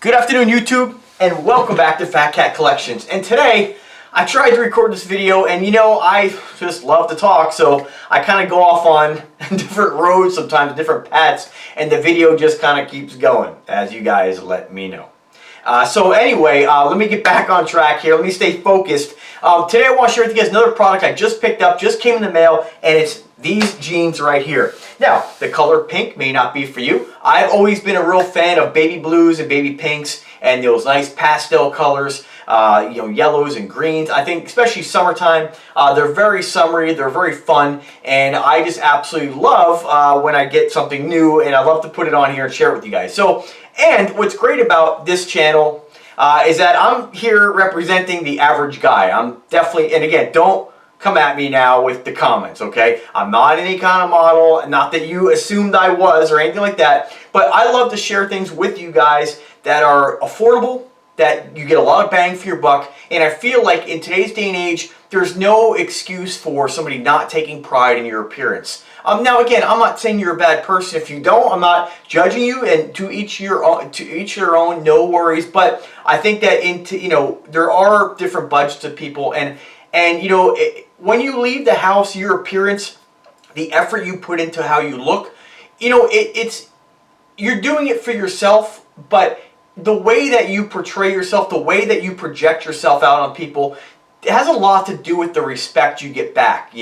Good afternoon, YouTube, and welcome back to Fat Cat Collections. And today, I tried to record this video, and you know, I just love to talk, so I kind of go off on different roads, sometimes different paths, and the video just kind of keeps going, as you guys let me know. So anyway, let me get back on track here. Let me stay focused. Today I want to share with you guys another product I just picked up, just came in the mail, and it's these jeans right here. Now, the color pink may not be for you. I've always been a real fan of baby blues and baby pinks and those nice pastel colors, yellows and greens. I think especially summertime, they're very summery, they're very fun, and I just absolutely love when I get something new, and I love to put it on here and share it with you guys. So, and what's great about this channel is that I'm here representing the average guy. I'm definitely, and again, don't come at me now with the comments, okay? I'm not any kind of model, not that you assumed I was or anything like that, but I love to share things with you guys that are affordable, that you get a lot of bang for your buck, and I feel like in today's day and age, there's no excuse for somebody not taking pride in your appearance. Now again, I'm not saying you're a bad person if you don't. I'm not judging you, and to each your own, no worries. But I think that there are different budgets of people, and when you leave the house, your appearance, the effort you put into how you look, you're doing it for yourself, but the way that you portray yourself, the way that you project yourself out on people, it has a lot to do with the respect you get back,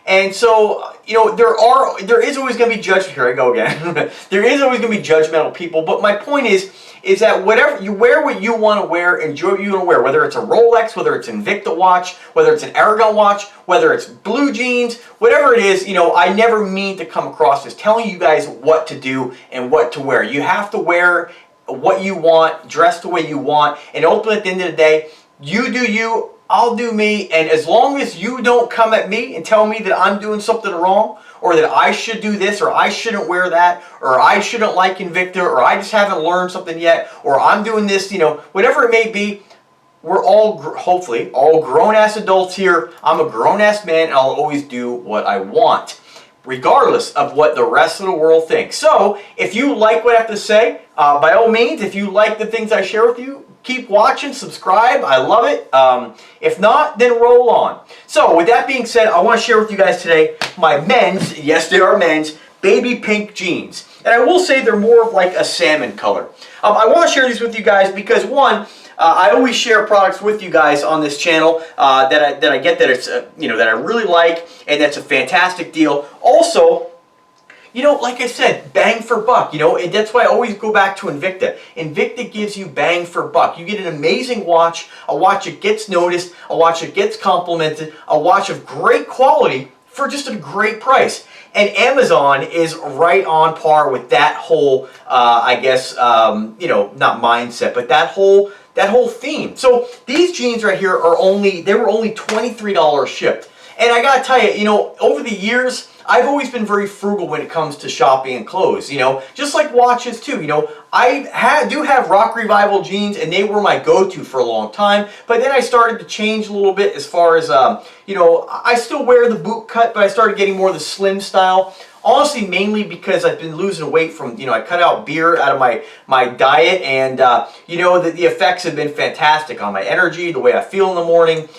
And so, there is always going to be judgment. Here I go again. There is always going to be judgmental people, but my point is that whatever you wear, what you want to wear, enjoy what you want to wear, whether it's a Rolex, whether it's an Invicta watch, whether it's an Aragon watch, whether it's blue jeans, whatever it is, I never mean to come across as telling you guys what to do and what to wear. You have to wear what you want, dress the way you want, and ultimately at the end of the day, you do you, I'll do me, and as long as you don't come at me and tell me that I'm doing something wrong, or that I should do this, or I shouldn't wear that, or I shouldn't like Invicta, or I just haven't learned something yet, or I'm doing this, whatever it may be, we're all, hopefully, all grown-ass adults here. I'm a grown-ass man, and I'll always do what I want, regardless of what the rest of the world thinks. So, if you like what I have to say, by all means, if you like the things I share with you, keep watching, subscribe, I love it. If not, then roll on. So, with that being said, I want to share with you guys today my men's, yes they are men's, baby pink jeans. And I will say they're more of like a salmon color. I want to share these with you guys because one, I always share products with you guys on this channel that I get that it's that I really like, and that's a fantastic deal. Also, like I said, bang for buck. And that's why I always go back to Invicta. Invicta gives you bang for buck. You get an amazing watch, a watch that gets noticed, a watch that gets complimented, a watch of great quality for just a great price. And Amazon is right on par with that whole, not mindset, but that whole theme. So these jeans right here were only $23 shipped. And I gotta tell you, over the years, I've always been very frugal when it comes to shopping and clothes, just like watches too, I do have Rock Revival jeans, and they were my go-to for a long time, but then I started to change a little bit as far as, I still wear the boot cut, but I started getting more of the slim style. Honestly, mainly because I've been losing weight from, I cut out beer out of my diet, and, the effects have been fantastic on my energy, the way I feel in the morning.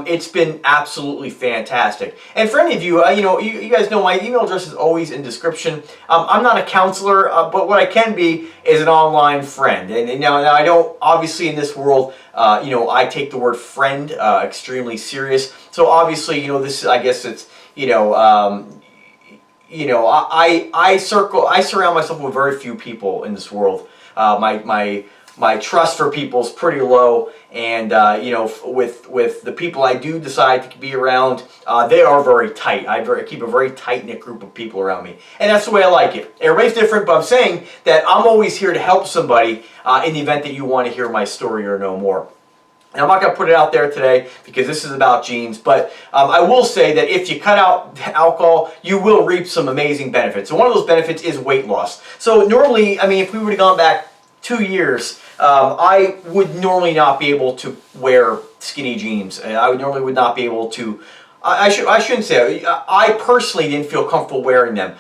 It's been absolutely fantastic. And for any of you, you guys know my email address is always in description. I'm not a counselor, but what I can be is an online friend. And now I don't, obviously in this world, I take the word friend extremely serious. So obviously, this, I guess it's, I surround myself with very few people in this world. My trust for people is pretty low, and with the people I do decide to be around, they are very tight. I keep a very tight-knit group of people around me, and that's the way I like it. Everybody's different, but I'm saying that I'm always here to help somebody in the event that you want to hear my story or know more. And I'm not going to put it out there today because this is about jeans, but I will say that if you cut out alcohol, you will reap some amazing benefits. And one of those benefits is weight loss. So normally, if we would have gone back 2 years, I would normally not be able to wear skinny jeans. I normally would not be able to I shouldn't say I personally didn't feel comfortable wearing them.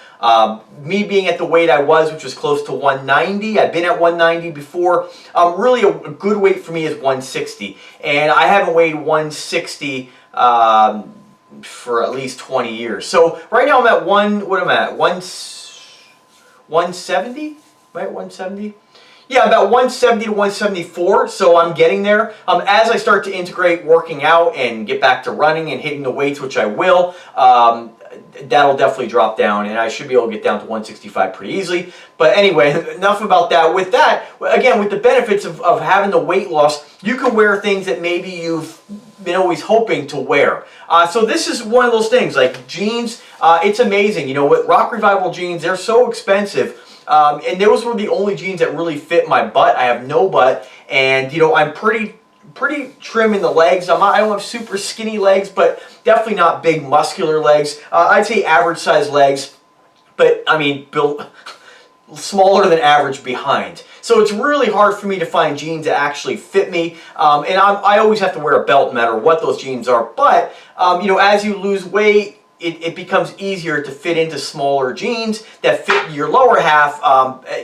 Me being at the weight I was, which was close to 190, I've been at 190 before. Really a good weight for me is 160, and I haven't weighed 160 for at least 20 years. So right now I'm at what am I at? 170, right? 170. Yeah, about 170 to 174, so I'm getting there. As I start to integrate working out and get back to running and hitting the weights, which I will, that'll definitely drop down, and I should be able to get down to 165 pretty easily. But anyway, enough about that. With that, again, with the benefits of having the weight loss, you can wear things that maybe you've been always hoping to wear. So this is one of those things, like jeans, it's amazing. You know, with Rock Revival jeans, they're so expensive. And those were the only jeans that really fit my butt. I have no butt, and you know, I'm pretty trim in the legs. I don't have super skinny legs, but definitely not big muscular legs. I'd say average size legs, but I mean built smaller than average behind. So it's really hard for me to find jeans that actually fit me, and I always have to wear a belt no matter what those jeans are. But you know, as you lose weight, it becomes easier to fit into smaller jeans that fit your lower half,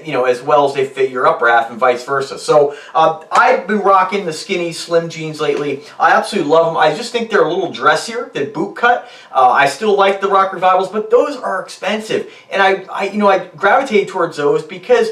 you know, as well as they fit your upper half, and vice versa. So I've been rocking the skinny, slim jeans lately. I absolutely love them. I just think they're a little dressier than boot cut. I still like the Rock Revivals, but those are expensive, and I gravitated towards those because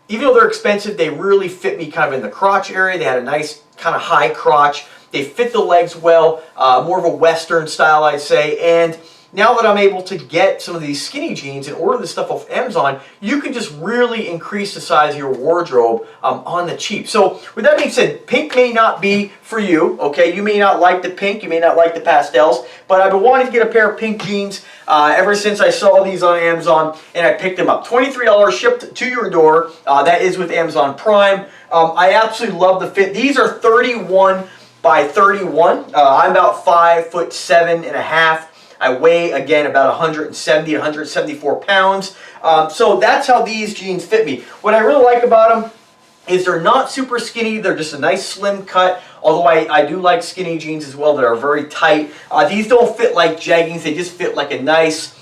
even though they're expensive, they really fit me kind of in the crotch area. They had a nice kind of high crotch. They fit the legs well, more of a Western style, I'd say, and now that I'm able to get some of these skinny jeans and order this stuff off Amazon, you can just really increase the size of your wardrobe on the cheap. So with that being said, pink may not be for you, okay? You may not like the pink, you may not like the pastels, but I've been wanting to get a pair of pink jeans ever since I saw these on Amazon, and I picked them up. $23 shipped to your door. That is with Amazon Prime. I absolutely love the fit. These are 31 by 31. I'm about 5'7.5". I weigh, again, about 170 to 174 pounds. So that's how these jeans fit me. What I really like about them is they're not super skinny. They're just a nice slim cut, although I do like skinny jeans as well that are very tight. These don't fit like jeggings. They just fit like a nice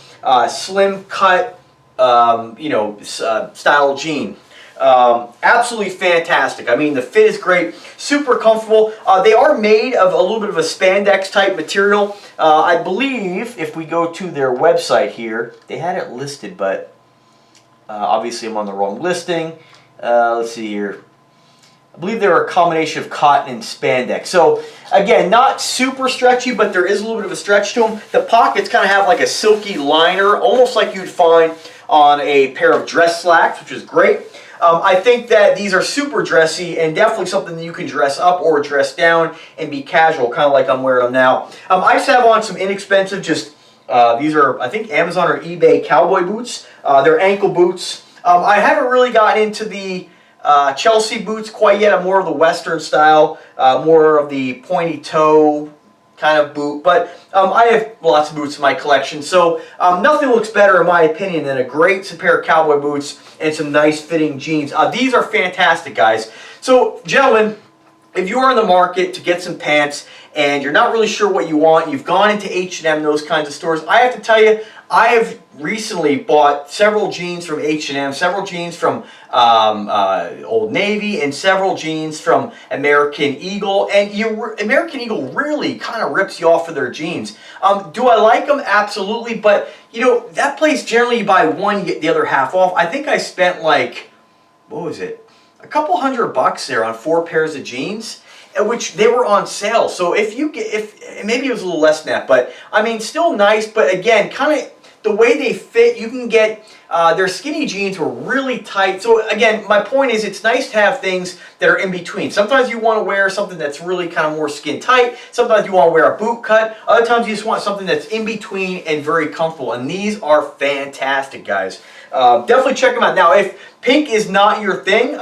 slim cut, you know, style jean. Absolutely fantastic. I mean, the fit is great, super comfortable. They are made of a little bit of a spandex type material. I believe if we go to their website here, they had it listed, but obviously I'm on the wrong listing. Let's see here. I believe they're a combination of cotton and spandex. So again, not super stretchy, but there is a little bit of a stretch to them. The pockets kind of have like a silky liner, almost like you'd find on a pair of dress slacks, which is great. I think that these are super dressy and definitely something that you can dress up or dress down and be casual, kind of like I'm wearing them now. I just have on some inexpensive, these are, I think, Amazon or eBay cowboy boots. They're ankle boots. I haven't really gotten into the Chelsea boots quite yet. I'm more of the Western style, more of the pointy toe kind of boot, but I have lots of boots in my collection, so nothing looks better in my opinion than a great pair of cowboy boots and some nice fitting jeans. These are fantastic, guys. So gentlemen, if you are in the market to get some pants and you're not really sure what you want, you've gone into H&M, those kinds of stores, I have to tell you, I have recently bought several jeans from H&M, several jeans from Old Navy, and several jeans from American Eagle. And American Eagle really kind of rips you off for their jeans. Do I like them? Absolutely. But, you know, that place generally you buy one, you get the other half off. I think I spent like, what was it? A couple $100 there on 4 pairs of jeans, which they were on sale. So if you get, maybe it was a little less than that, but I mean, still nice. But again, kind of the way they fit, you can get, their skinny jeans were really tight. So again, my point is it's nice to have things that are in between. Sometimes you want to wear something that's really kind of more skin tight. Sometimes you want to wear a boot cut. Other times you just want something that's in between and very comfortable. And these are fantastic, guys. Definitely check them out. Now, if pink is not your thing,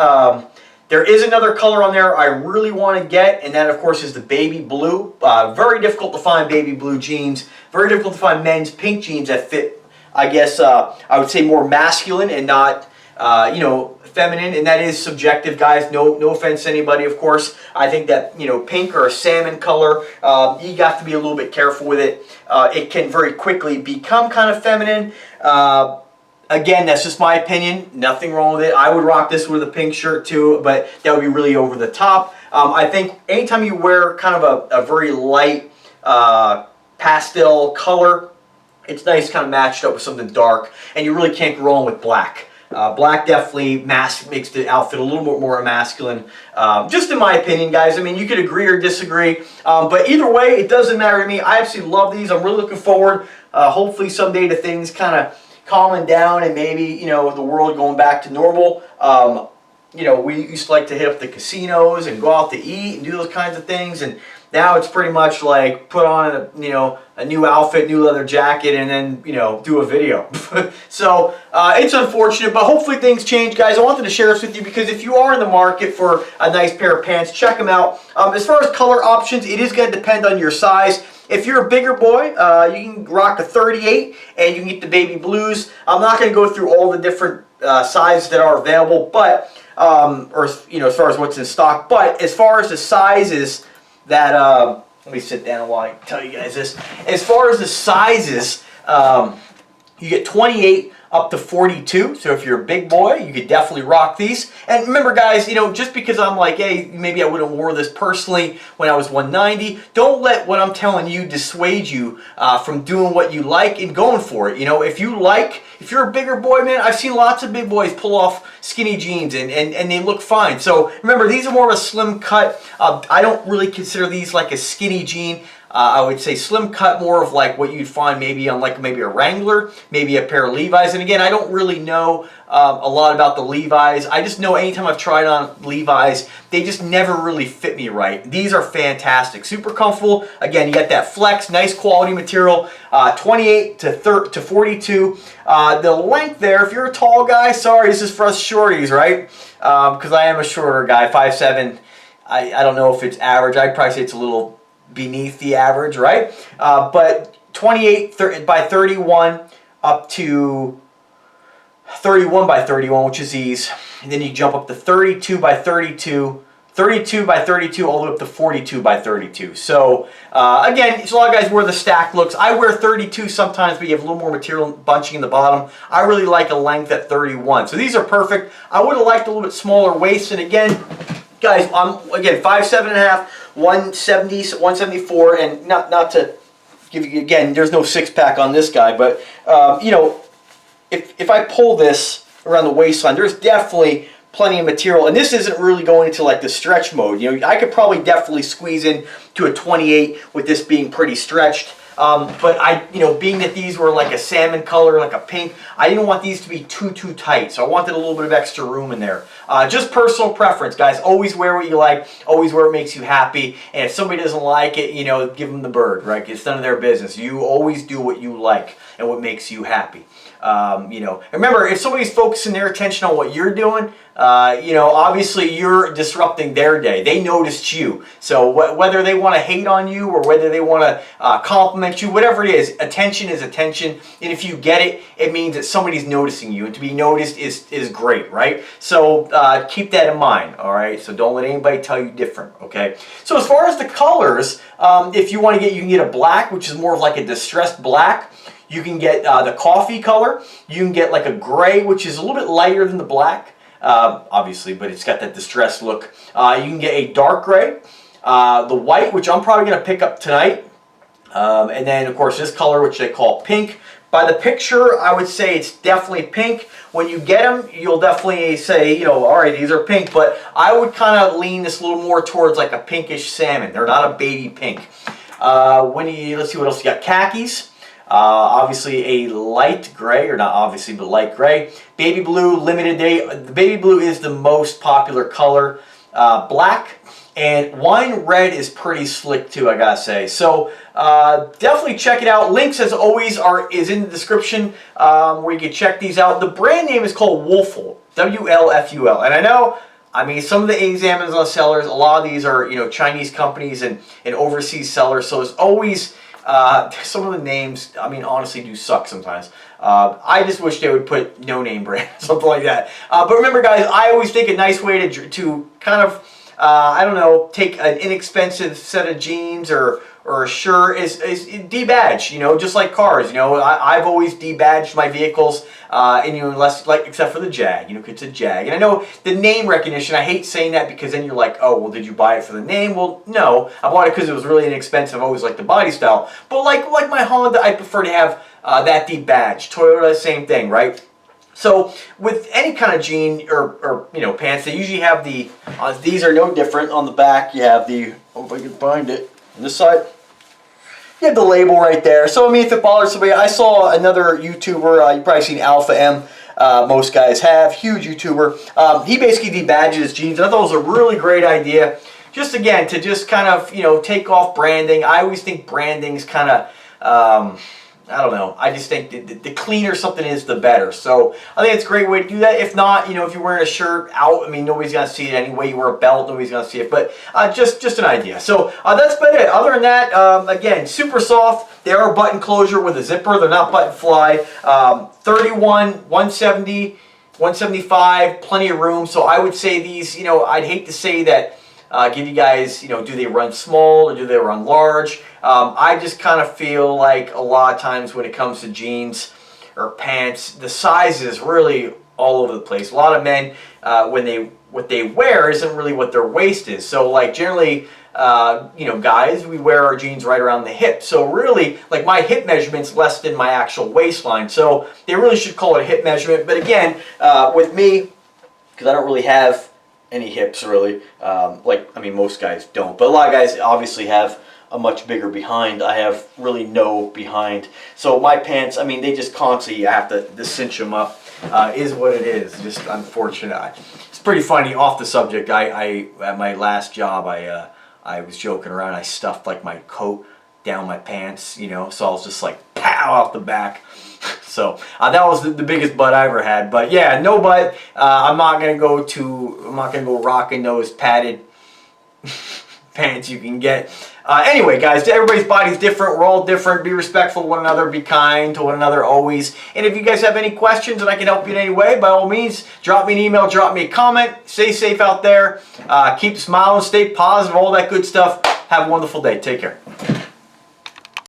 there is another color on there I really want to get, and that, of course, is the baby blue. Very difficult to find baby blue jeans. Very difficult to find men's pink jeans that fit, I guess, I would say more masculine and not, you know, feminine, and that is subjective, guys. No offense to anybody, of course. I think that, you know, pink or a salmon color, you got to be a little bit careful with it. It can very quickly become kind of feminine. Again, that's just my opinion. Nothing wrong with it. I would rock this with a pink shirt too, but that would be really over the top. I think anytime you wear kind of a very light pastel color, it's nice kind of matched up with something dark, and you really can't go wrong with black. Black definitely makes the outfit a little bit more masculine, just in my opinion, guys. I mean, you could agree or disagree, but either way, it doesn't matter to me. I absolutely love these. I'm really looking forward, hopefully someday, to things kind of calming down and maybe, you know, the world going back to normal. You know, we used to like to hit up the casinos and go out to eat and do those kinds of things, and now it's pretty much like put on a new outfit, new leather jacket, and then, you know, do a video. So it's unfortunate, but hopefully things change, guys. I wanted to share this with you because if you are in the market for a nice pair of pants, check them out. As far as color options, it is going to depend on your size. If you're a bigger boy, you can rock a 38 and you can get the baby blues. I'm not going to go through all the different sizes that are available, but or, you know, as far as what's in stock. But as far as the sizes that let me sit down while I tell you guys this. As far as the sizes, you get 28 up to 42. So if you're a big boy, you could definitely rock these. And remember, guys, you know, just because I'm like, hey, maybe I wouldn't wore this personally when I was 190, don't let what I'm telling you dissuade you from doing what you like and going for it. You know, if you're a bigger boy, man, I've seen lots of big boys pull off skinny jeans and they look fine. So remember, these are more of a slim cut. I don't really consider these like a skinny jean. I would say slim cut, more of like what you'd find maybe on like maybe a Wrangler, maybe a pair of Levi's. And again, I don't really know a lot about the Levi's. I just know anytime I've tried on Levi's, they just never really fit me right. These are fantastic, super comfortable. Again, you got that flex, nice quality material, 28 to 42. The length there, if you're a tall guy, sorry, this is for us shorties, right? Because I am a shorter guy, 5'7". I don't know if it's average. I'd probably say it's a little beneath the average, right? But 28 by 31 up to 31 by 31, which is these. And then you jump up to 32 by 32, 32 by 32, all the way up to 42 by 32. So again, a lot of guys wear the stacked looks. I wear 32 sometimes, but you have a little more material bunching in the bottom. I really like a length at 31. So these are perfect. I would have liked a little bit smaller waist. And again, guys, I'm again 5'7.5", 170, 174, and not to give you, again, there's no six pack on this guy, but you know, if I pull this around the waistline, there's definitely plenty of material, and this isn't really going into like the stretch mode. You know, I could probably definitely squeeze in to a 28 with this being pretty stretched. But you know, being that these were like a salmon color, like a pink, I didn't want these to be too tight. So I wanted a little bit of extra room in there. Just personal preference, guys. Always wear what you like. Always wear what makes you happy. And if somebody doesn't like it, you know, give them the bird, right? It's none of their business. You always do what you like and what makes you happy. You know, remember, if somebody's focusing their attention on what you're doing, you know, obviously you're disrupting their day. They noticed you. So whether they want to hate on you or whether they want to compliment you, whatever it is attention. And if you get it, it means that somebody's noticing you. And to be noticed is great, right? So keep that in mind, all right? So don't let anybody tell you different, okay? So as far as the colors, if you want to you can get a black, which is more of like a distressed black. You can get the coffee color. You can get like a gray, which is a little bit lighter than the black, obviously, but it's got that distressed look. You can get a dark gray, the white, which I'm probably going to pick up tonight, and then, of course, this color, which they call pink. By the picture, I would say it's definitely pink. When you get them, you'll definitely say, you know, all right, these are pink, but I would kind of lean this a little more towards like a pinkish salmon. They're not a baby pink. Let's see what else you got. Khakis. Obviously a light gray, or not obviously, but light gray. Baby blue, limited day. The baby blue is the most popular color. Black and wine red is pretty slick too, I gotta say. So definitely check it out. Links, as always, is in the description where you can check these out. The brand name is called Wolful, W-L-F-U-L. And I know, I mean, some of the Amazon sellers, a lot of these are, you know, Chinese companies and overseas sellers. So there's always some of the names, I mean, honestly do suck sometimes. I just wish they would put no name brand, something like that. But remember guys, I always think a nice way to kind of, I don't know, take an inexpensive set of jeans or a shirt is debadge, you know, just like cars. You know, I've always debadged my vehicles, and you know, unless like except for the Jag, you know, 'cause it's a Jag. And I know the name recognition. I hate saying that because then you're like, oh, well, did you buy it for the name? Well, no, I bought it because it was really inexpensive. I always liked the body style. But like my Honda, I prefer to have that debadged. Toyota, same thing, right? So with any kind of jean or you know pants, they usually have the these are no different. On the back, you have the, oh, if I can find it, on this side, you have the label right there. So I mean, if it bothers somebody, I saw another YouTuber, you've probably seen Alpha M. Most guys have, huge YouTuber. He basically debadges his jeans, and I thought it was a really great idea. Just again to just kind of, you know, take off branding. I always think branding's kind of I don't know. I just think the cleaner something is, the better. So I think it's a great way to do that. If not, you know, if you're wearing a shirt out, I mean, nobody's gonna see it anyway. You wear a belt, nobody's gonna see it. But just an idea. So that's about it. Other than that, again, super soft. They are button closure with a zipper. They're not button fly. 31, 170, 175, plenty of room. So I would say these, you know, I'd hate to say that. Give you guys, you know, do they run small or do they run large? I just kind of feel like a lot of times when it comes to jeans or pants, the size is really all over the place. A lot of men, what they wear isn't really what their waist is. So like generally, you know, guys, we wear our jeans right around the hip. So really, like my hip measurement's less than my actual waistline. So they really should call it a hip measurement. But again, with me, because I don't really have any hips really, like, I mean, most guys don't, but a lot of guys obviously have a much bigger behind. I have really no behind, so my pants, I mean, they just constantly, I have to cinch them up, is what it is. Just unfortunate. It's pretty funny, off the subject, I at my last job, I was joking around, I stuffed like my coat down my pants, you know, so I was just like pow out the back. So that was the biggest butt I ever had. But yeah, no butt. I'm not gonna go rocking those padded pants you can get. Anyway, guys, everybody's body's different. We're all different. Be respectful to one another. Be kind to one another always. And if you guys have any questions and I can help you in any way, by all means, drop me an email, drop me a comment. Stay safe out there. Keep smiling, stay positive, all that good stuff. Have a wonderful day. Take care.